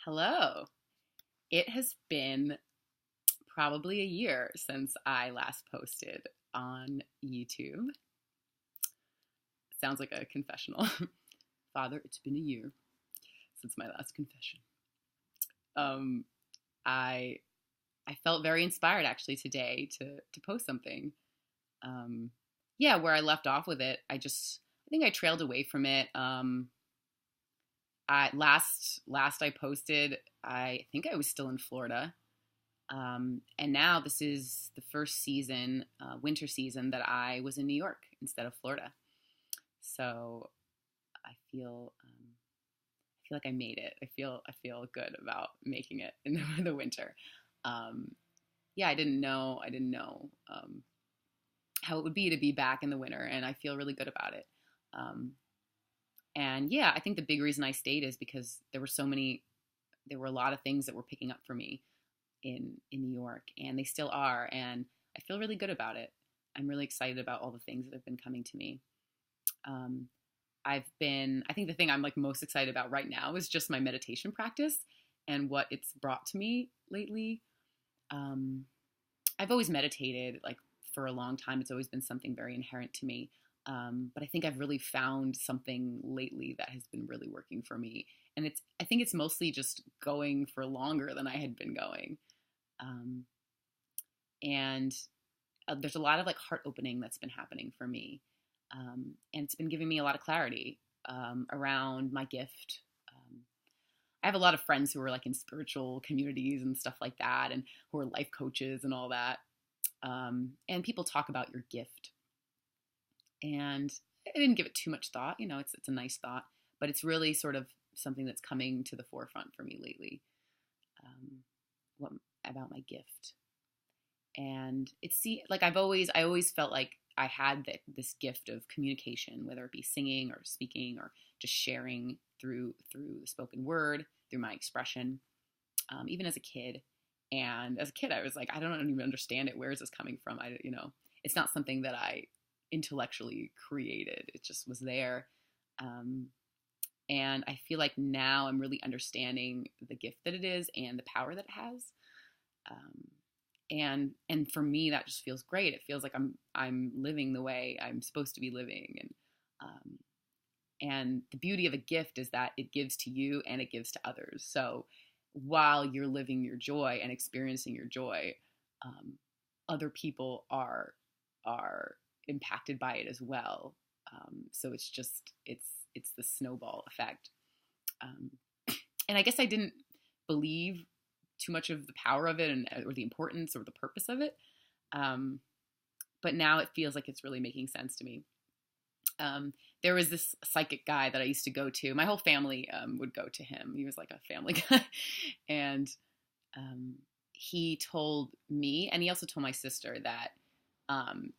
Hello. It has been probably a year since I last posted on YouTube. Sounds like a confessional. Father, it's been a year since my last confession. Um, I I felt very inspired actually today to post something. Um, yeah, where I left off with it, I think I trailed away from it. I last I posted, I think I was still in Florida. And now this is the first season, winter season, that I was in New York instead of Florida. So I feel like I made it. I feel good about making it in the winter. Um, yeah, I didn't know how it would be to be back in the winter, and I feel really good about it. Um, and yeah, I think the big reason I stayed is because there were a lot of things that were picking up for me in New York, and they still are, and I feel really good about it. I'm really excited about all the things that have been coming to me. Um, I think the thing I'm like most excited about right now is just my meditation practice and what it's brought to me lately. Um, I've always meditated like for a long time. It's always been something very inherent to me. But I think I've really found something lately that has been really working for me. And I think it's mostly just going for longer than I had been going. Um, and There's a lot of like heart opening that's been happening for me. And it's been giving me a lot of clarity around my gift. I have a lot of friends who are like in spiritual communities and stuff like that, and who are life coaches and all that. And people talk about your gift, and I didn't give it too much thought. You know, it's a nice thought, but it's really sort of something that's coming to the forefront for me lately. Um, what about my gift? And like I always felt like I had this gift of communication, whether it be singing or speaking or just sharing through the spoken word, through my expression, even as a kid. And as a kid, I was like, I don't even understand it. Where is this coming from? It's not something that I intellectually created. It just was there. Um, and I feel like now I'm really understanding the gift that it is and the power that it has. Um, and for me, that just feels great. It feels like I'm living the way I'm supposed to be living. And the beauty of a gift is that it gives to you and it gives to others. So while you're living your joy and experiencing your joy, um, other people are impacted by it as well. So it's the snowball effect. Um, and I guess I didn't believe too much of the power of it, or the importance or the purpose of it. Um, but now it feels like it's really making sense to me. There was this psychic guy that I used to go to. My whole family would go to him. He was like a family guy. And um, he told me, and he also told my sister, that um,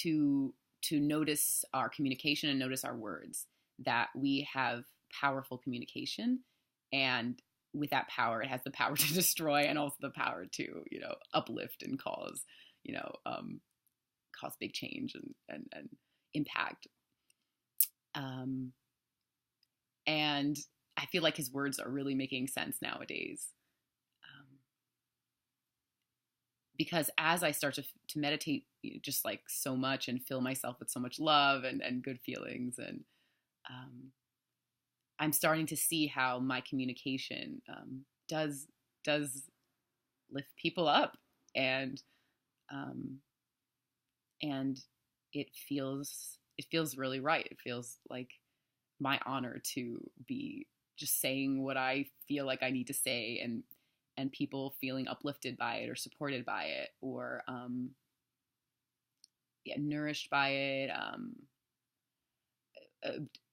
to notice our communication and notice our words, that we have powerful communication, and with that power, it has the power to destroy and also the power to, uplift and you know, um, cause big change and impact. Um, and I feel like his words are really making sense nowadays. Um, because as I start to meditate, just like so much, and fill myself with so much love and good feelings, and um, I'm starting to see how my communication does lift people up, and um, and it feels really right. It feels like my honor to be just saying what I feel like I need to say, and people feeling uplifted by it or supported by it, or yeah, nourished by it,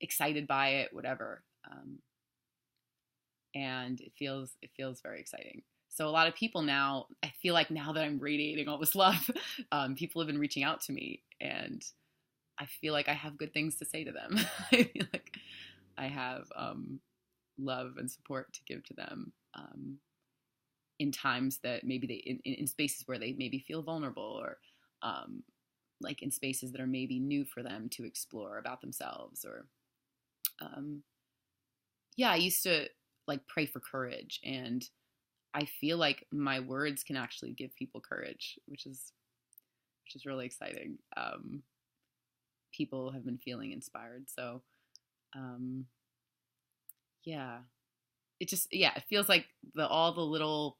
excited by it, whatever. And it feels very exciting. So a lot of people now, I feel like now that I'm radiating all this love, people have been reaching out to me, and I feel like I have good things to say to them. I feel like I have love and support to give to them, in times that maybe in spaces where they maybe feel vulnerable, or um, like in spaces that are maybe new for them to explore about themselves, or um, yeah, like pray for courage, and I feel like my words can actually give people courage, which is really exciting. People have been feeling inspired, so um, yeah, it feels like all the little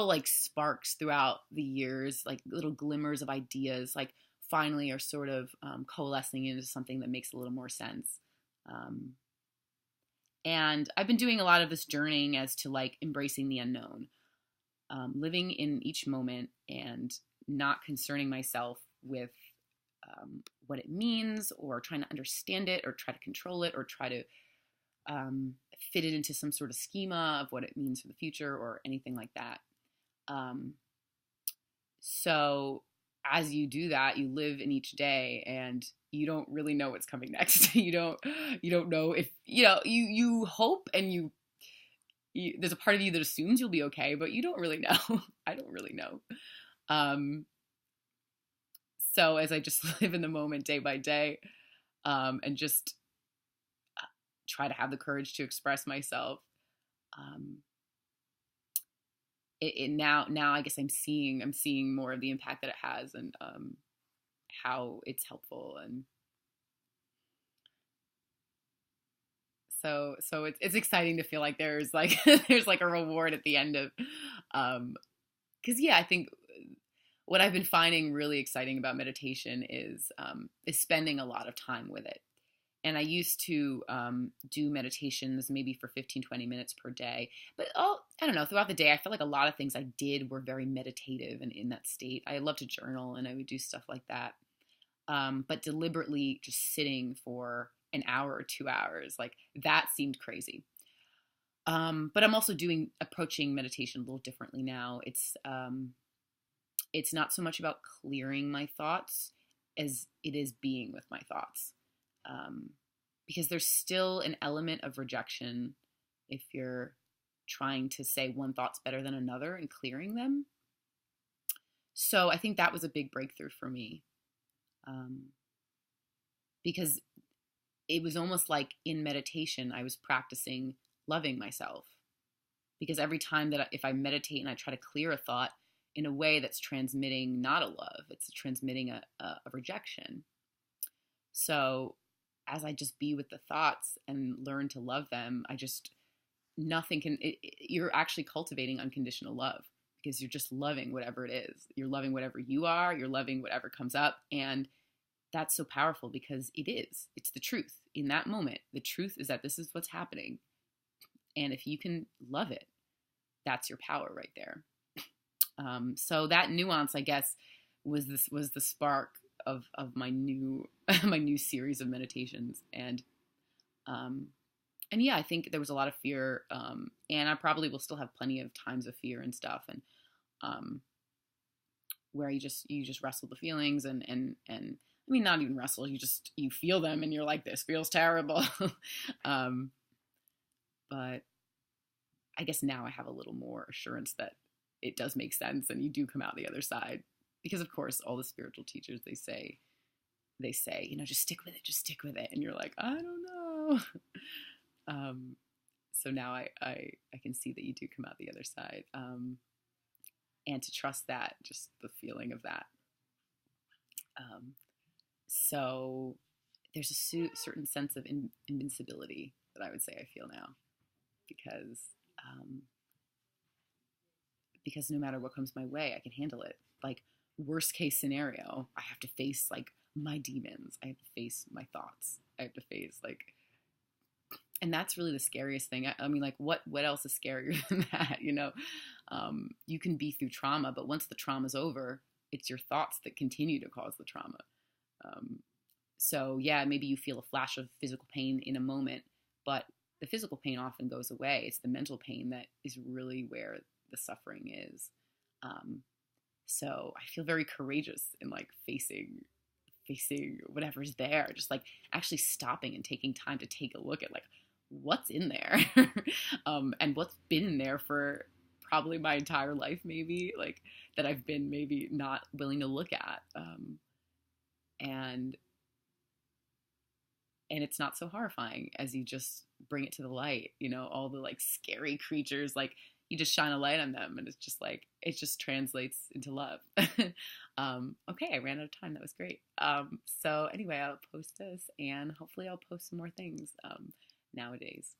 like sparks throughout the years, like little glimmers of ideas, like finally are sort of coalescing into something that makes a little more sense. Um, and I've been doing a lot of this journeying as to like embracing the unknown, living in each moment and not concerning myself with what it means or trying to understand it or try to control it or try to fit it into some sort of schema of what it means for the future or anything like that. Um, so as you do that, you live in each day and you don't really know what's coming next. You don't know if, you hope and there's a part of you that assumes you'll be okay, but you don't really know. I don't really know. Um, so as I just live in the moment day by day, and just try to have the courage to express myself, um, now I guess I'm seeing more of the impact that it has, and how it's helpful, and so it's exciting to feel like there's like there's like a reward at the end of, because I think what I've been finding really exciting about meditation is spending a lot of time with it. And I used to do meditations maybe for 15-20 minutes per day. But I don't know, throughout the day, I felt like a lot of things I did were very meditative and in that state. I love to journal and I would do stuff like that. But deliberately just sitting for an hour or 2 hours, like that seemed crazy. But I'm also approaching meditation a little differently now. It's not so much about clearing my thoughts as it is being with my thoughts. Because there's still an element of rejection if you're trying to say one thought's better than another and clearing them. So I think that was a big breakthrough for me, because it was almost like in meditation I was practicing loving myself. Because every time if I meditate and I try to clear a thought in a way that's transmitting not a love, it's transmitting a rejection. So as I just be with the thoughts and learn to love them, you're actually cultivating unconditional love, because you're just loving whatever it is. You're loving whatever you are, you're loving whatever comes up. And that's so powerful because it's the truth. In that moment, the truth is that this is what's happening. And if you can love it, that's your power right there. So that nuance, I guess, was the spark of my new my new series of meditations, and I think there was a lot of fear, and I probably will still have plenty of times of fear and stuff, and where you just wrestle the feelings, and I mean, not even wrestle, you feel them and you're like, this feels terrible. But I guess now I have a little more assurance that it does make sense and you do come out the other side. Because of course, all the spiritual teachers, they say, just stick with it. And you're like, I don't know. So now I can see that you do come out the other side. And to trust that, just the feeling of that. So there's a certain sense of invincibility that I would say I feel now, because no matter what comes my way, I can handle it. Like, worst case scenario, I have to face like my demons. I have to face my thoughts. I have to face and that's really the scariest thing. I mean, like, what else is scarier than that? You can be through trauma, but once the trauma's over, it's your thoughts that continue to cause the trauma. So maybe you feel a flash of physical pain in a moment, but the physical pain often goes away. It's the mental pain that is really where the suffering is. So I feel very courageous in like facing whatever's there, just like actually stopping and taking time to take a look at like what's in there, and what's been in there for probably my entire life, maybe, like, that I've been maybe not willing to look at, and it's not so horrifying as you just bring it to the light, all the like scary creatures, like you just shine a light on them and it's just like, it just translates into love. Okay, I ran out of time. That was great. So anyway, I'll post this and hopefully I'll post some more things nowadays.